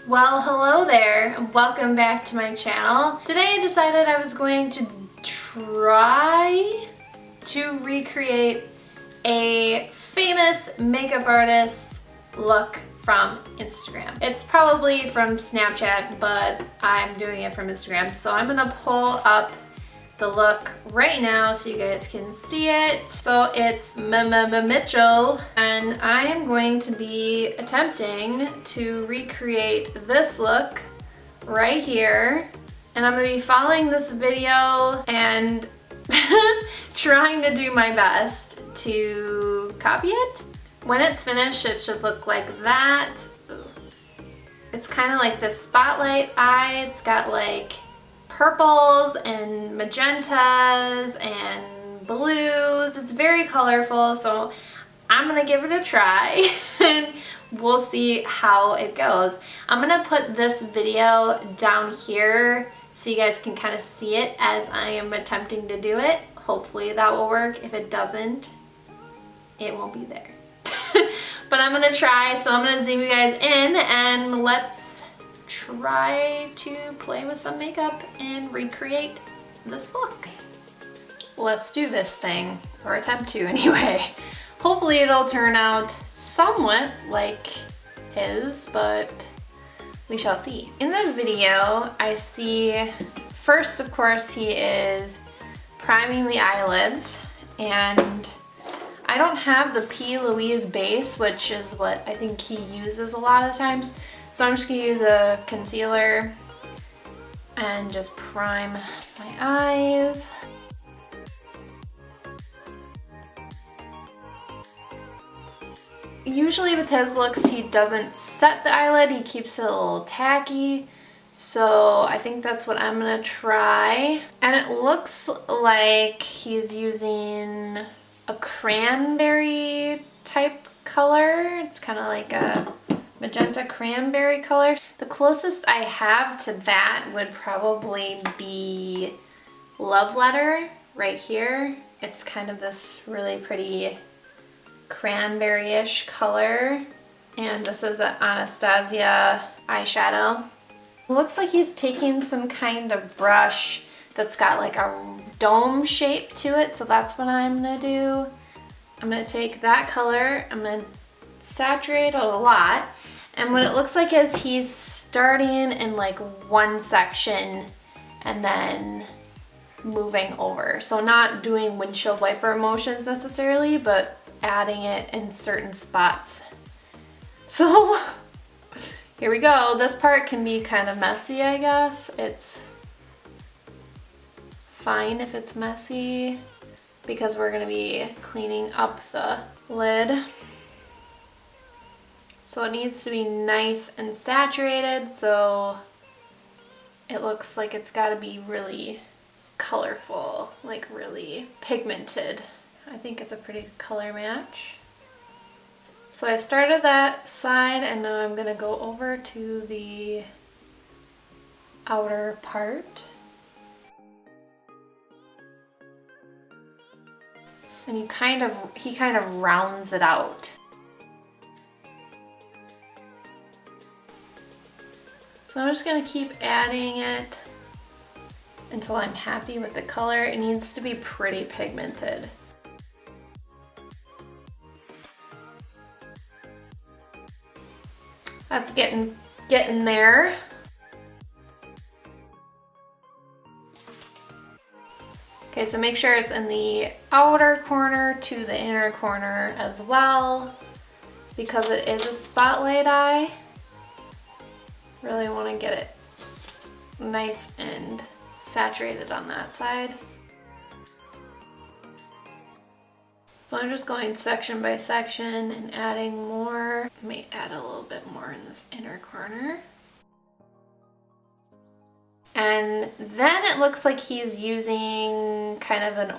Well, hello there, and welcome back to my channel. Today I decided I was going to try to recreate a famous makeup artist look from Instagram. It's probably from Snapchat, but I'm doing it from Instagram. So I'm gonna pull up the look right now so you guys can see it. So it's Mitchell, and I am going to be attempting to recreate this look right here. And I'm gonna be following this video and trying to do my best to copy it. When it's finished, it should look like that. It's kind of like this spotlight eye. It's got like purples and magentas and blues. It's very colorful, so I'm gonna give it a try and we'll see how it goes. I'm gonna put this video down here so you guys can kind of see it as I am attempting to do it. Hopefully that will work. If it doesn't, it won't be there. But I'm gonna try, so I'm gonna zoom you guys in and let's try to play with some makeup and recreate this look. Let's do this thing, or attempt to anyway. Hopefully it'll turn out somewhat like his, but we shall see. In the video, I see, first of course, he is priming the eyelids, and I don't have the P. Louise base, which is what I think he uses a lot of the times. So I'm just gonna use a concealer and just prime my eyes. Usually with his looks, he doesn't set the eyelid, he keeps it a little tacky. So I think that's what I'm gonna try. And it looks like he's using a cranberry type color. It's kind of like a magenta cranberry color. The closest I have to that would probably be Love Letter right here. It's kind of this really pretty cranberry-ish color. And this is the Anastasia eyeshadow. It looks like he's taking some kind of brush that's got like a dome shape to it, so that's what I'm gonna do. I'm gonna take that color, I'm gonna saturate it a lot, and what it looks like is he's starting in like one section and then moving over. So not doing windshield wiper motions necessarily, but adding it in certain spots. So here we go. This part can be kind of messy, I guess. It's fine if it's messy because we're gonna be cleaning up the lid. So it needs to be nice and saturated, so it looks like it's gotta be really colorful, like really pigmented. I think it's a pretty color match. So I started that side and now I'm gonna go over to the outer part. And he kind of rounds it out. So I'm just gonna keep adding it until I'm happy with the color. It needs to be pretty pigmented. That's getting there. Okay, so make sure it's in the outer corner to the inner corner as well, because it is a spotlight eye. Really want to get it nice and saturated on that side. So I'm just going section by section and adding more. I may add a little bit more in this inner corner. And then it looks like he's using kind of an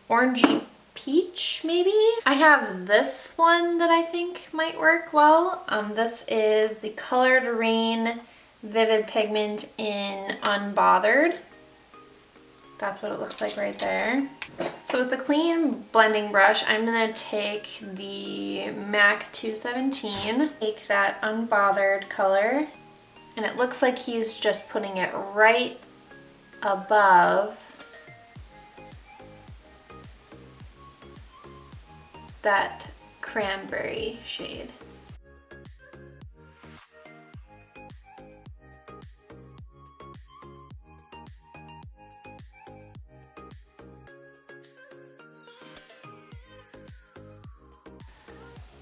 orangey peach maybe. I have this one that I think might work well. This is the Colored Rain Vivid Pigment in Unbothered. That's what it looks like right there. So with the clean blending brush, I'm gonna take the MAC 217, take that unbothered color, and it looks like he's just putting it right above that cranberry shade.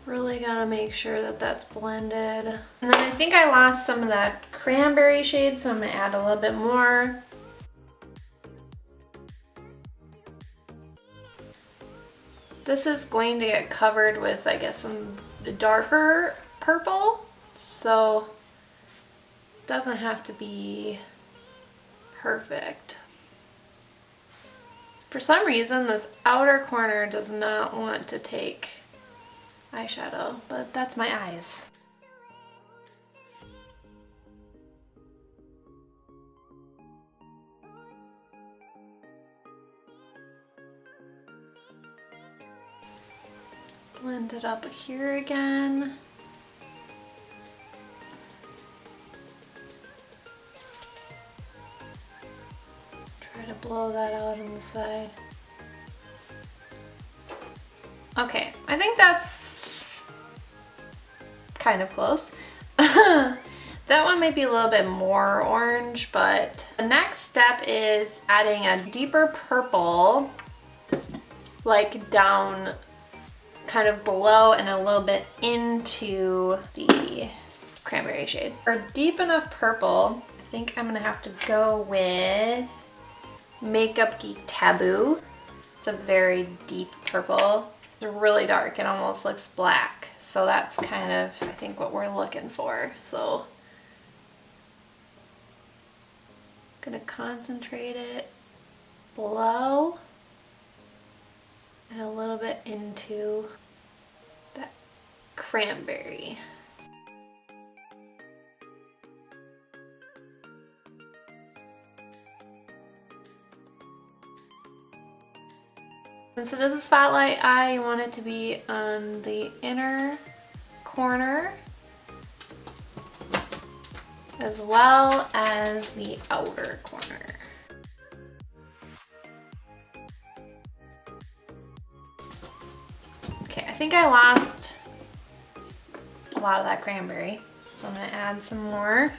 Really gotta make sure that that's blended. And then I think I lost some of that cranberry shade, so I'm gonna add a little bit more. This is going to get covered with, I guess, some darker purple, so it doesn't have to be perfect. For some reason, this outer corner does not want to take eyeshadow, but that's my eyes. Blend it up here again. Try to blow that out on the side. Okay, I think that's kind of close. That one might be a little bit more orange, but the next step is adding a deeper purple, like down kind of below and a little bit into the cranberry shade. For deep enough purple, I think I'm gonna have to go with Makeup Geek Taboo. It's a very deep purple. It's really dark, it almost looks black. So that's kind of, I think, what we're looking for. So I'm gonna concentrate it below and a little bit into that cranberry. Since it is a spotlight eye, you want it to be on the inner corner as well as the outer corner. Okay, I think I lost a lot of that cranberry, so I'm gonna add some more.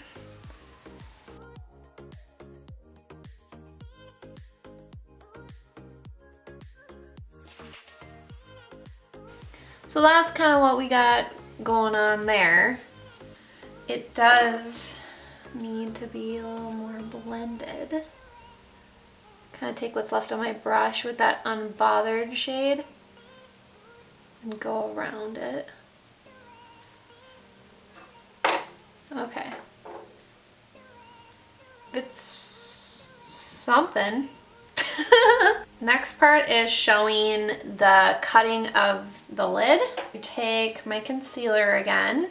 So that's kind of what we got going on there. It does need to be a little more blended. Kind of take what's left on my brush with that unbothered shade and go around it. Okay. It's something. Next part is showing the cutting of the lid. I take my concealer again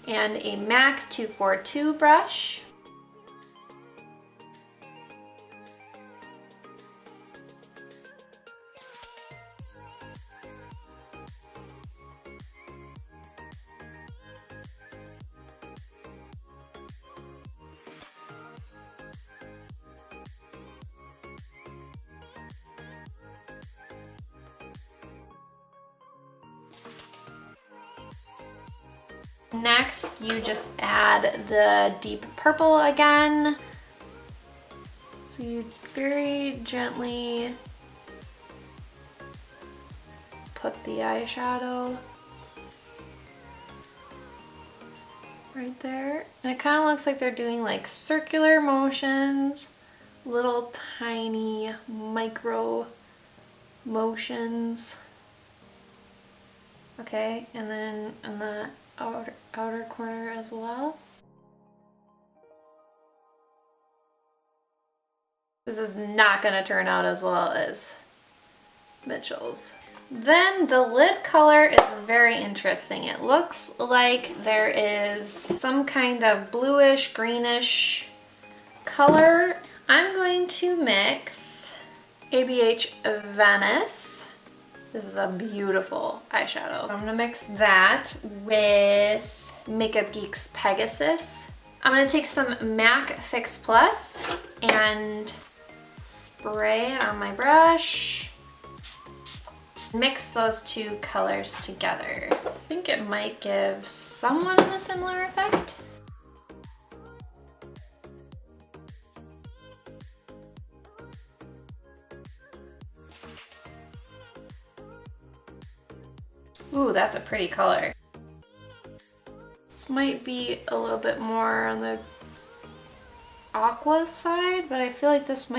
and a MAC 242 brush. Next, you just add the deep purple again. So you very gently put the eyeshadow right there. And it kind of looks like they're doing like circular motions, little tiny micro motions. Okay, and then on the outer corner as well. This is not going to turn out as well as Mitchell's. Then the lid color is very interesting. It looks like there is some kind of bluish, greenish color I'm going to mix ABH Venice. This is a beautiful eyeshadow. I'm gonna mix that with Makeup Geek's Pegasus. I'm gonna take some MAC Fix Plus and spray it on my brush. Mix those two colors together. I think it might give somewhat of a similar effect. Ooh, that's a pretty color. This might be a little bit more on the aqua side, but I feel like this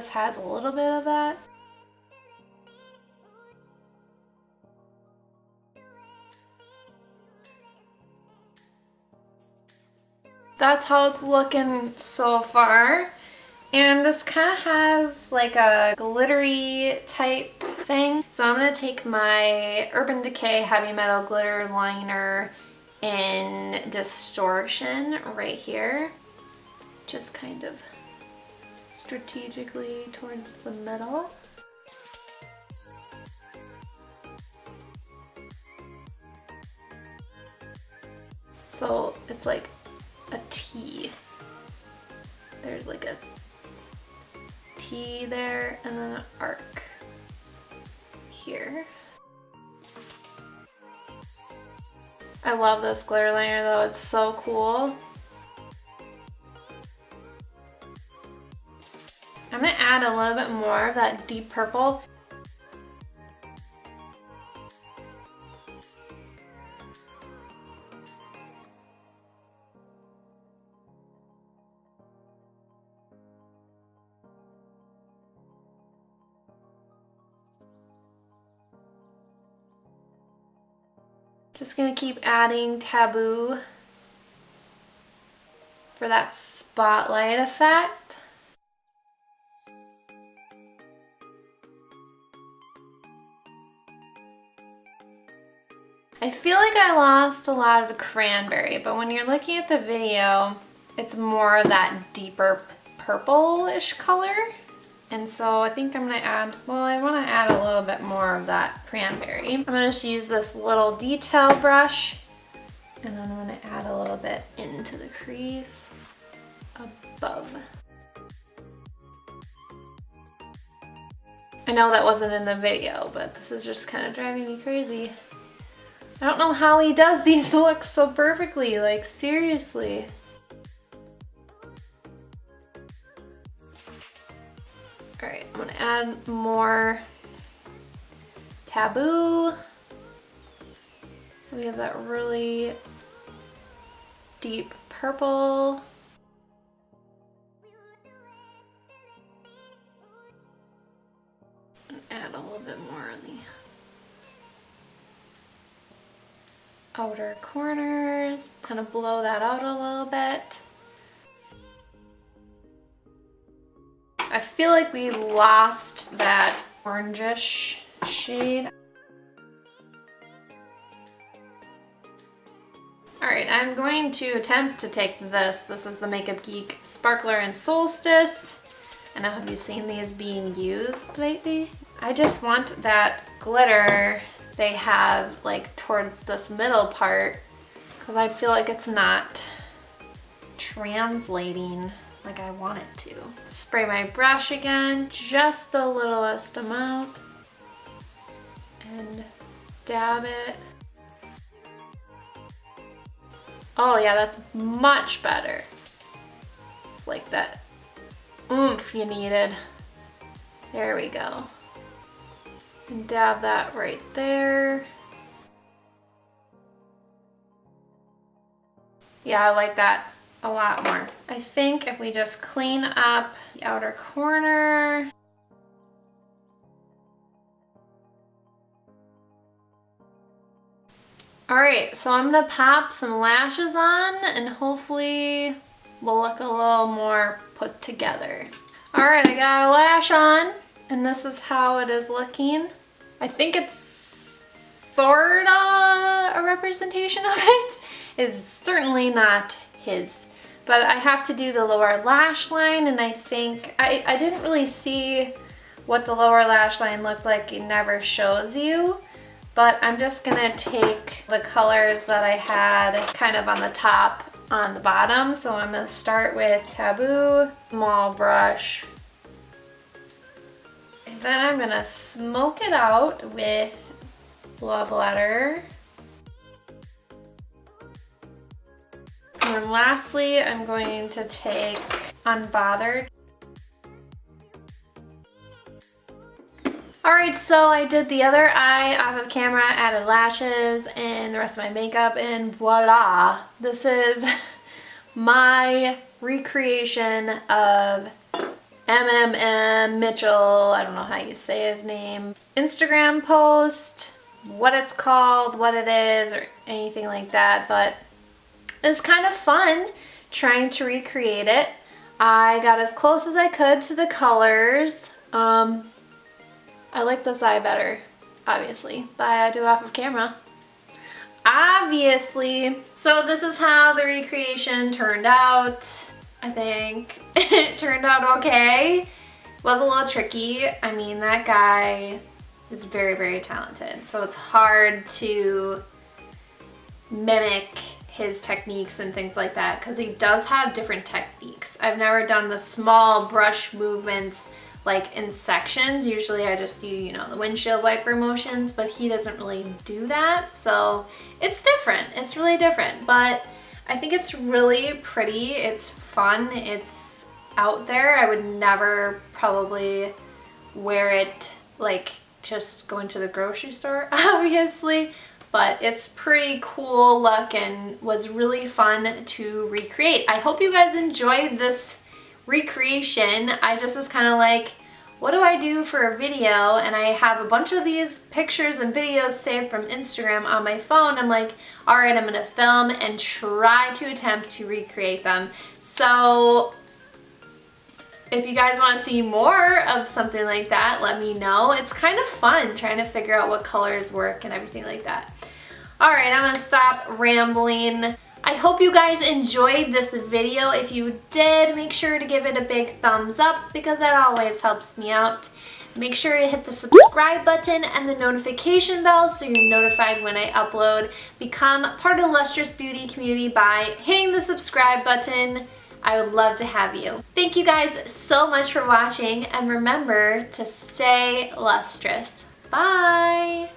has a little bit of that. That's how it's looking so far. And this kind of has like a glittery type thing. So I'm going to take my Urban Decay Heavy Metal Glitter Liner in Distortion right here. Just kind of strategically towards the middle. So it's like a T. There's like a T there and then an arc here. I love this glitter liner though, it's so cool. I'm gonna add a little bit more of that deep purple. Just gonna keep adding Taboo for that spotlight effect. I feel like I lost a lot of the cranberry, but when you're looking at the video, it's more of that deeper purplish color. And so I think I'm gonna add, well, I wanna add a little bit more of that cranberry. I'm gonna just use this little detail brush and I'm gonna add a little bit into the crease above. I know that wasn't in the video, but this is just kind of driving me crazy. I don't know how he does these look so perfectly, like seriously. All right, I'm gonna add more Taboo. So we have that really deep purple. And add a little bit more on the outer corners, kind of blow that out a little bit. I feel like we lost that orangish shade. Alright, I'm going to attempt to take this. This is the Makeup Geek Sparkler and Solstice. I know, have you seen these being used lately? I just want that glitter they have like towards this middle part because I feel like it's not translating like I want it to. Spray my brush again, just the littlest amount, and dab it. Oh yeah, that's much better. It's like that oomph you needed. There we go. And dab that right there. Yeah, I like that a lot more. I think if we just clean up the outer corner. Alright, so I'm gonna pop some lashes on and hopefully we'll look a little more put together. Alright, I got a lash on and this is how it is looking. I think it's sort of a representation of it. It's certainly not his, But I have to do the lower lash line, and I think, I didn't really see what the lower lash line looked like. It never shows you. But I'm just gonna take the colors that I had kind of on the top, on the bottom. So I'm gonna start with Taboo, small brush. And then I'm gonna smoke it out with Love Letter. And then lastly, I'm going to take Unbothered. Alright, so I did the other eye off of camera, added lashes and the rest of my makeup, and voila! This is my recreation of Mitchell, I don't know how you say his name, Instagram post, what it's called, what it is, or anything like that, but it's kind of fun trying to recreate it. I got as close as I could to the colors. I like this eye better, obviously. The eye I do off of camera. Obviously. So this is how the recreation turned out. I think it turned out okay. It was a little tricky. I mean, that guy is very, very talented. So it's hard to mimic his techniques and things like that because he does have different techniques. I've never done the small brush movements like in sections. Usually I just do, you know, the windshield wiper motions, but he doesn't really do that. So it's different. It's really different, but I think it's really pretty. It's fun. It's out there. I would never probably wear it like just going to the grocery store, obviously, but it's pretty cool look and was really fun to recreate. I hope you guys enjoyed this recreation. I just was kind of like, what do I do for a video? And I have a bunch of these pictures and videos saved from Instagram on my phone. I'm like, all right, I'm gonna film and try to attempt to recreate them. So if you guys want to see more of something like that, let me know. It's kind of fun trying to figure out what colors work and everything like that. All right, I'm gonna stop rambling. I hope you guys enjoyed this video. If you did, make sure to give it a big thumbs up because that always helps me out. Make sure to hit the subscribe button and the notification bell so you're notified when I upload. Become part of the Lustrous Beauty community by hitting the subscribe button. I would love to have you. Thank you guys so much for watching, and remember to stay lustrous. Bye!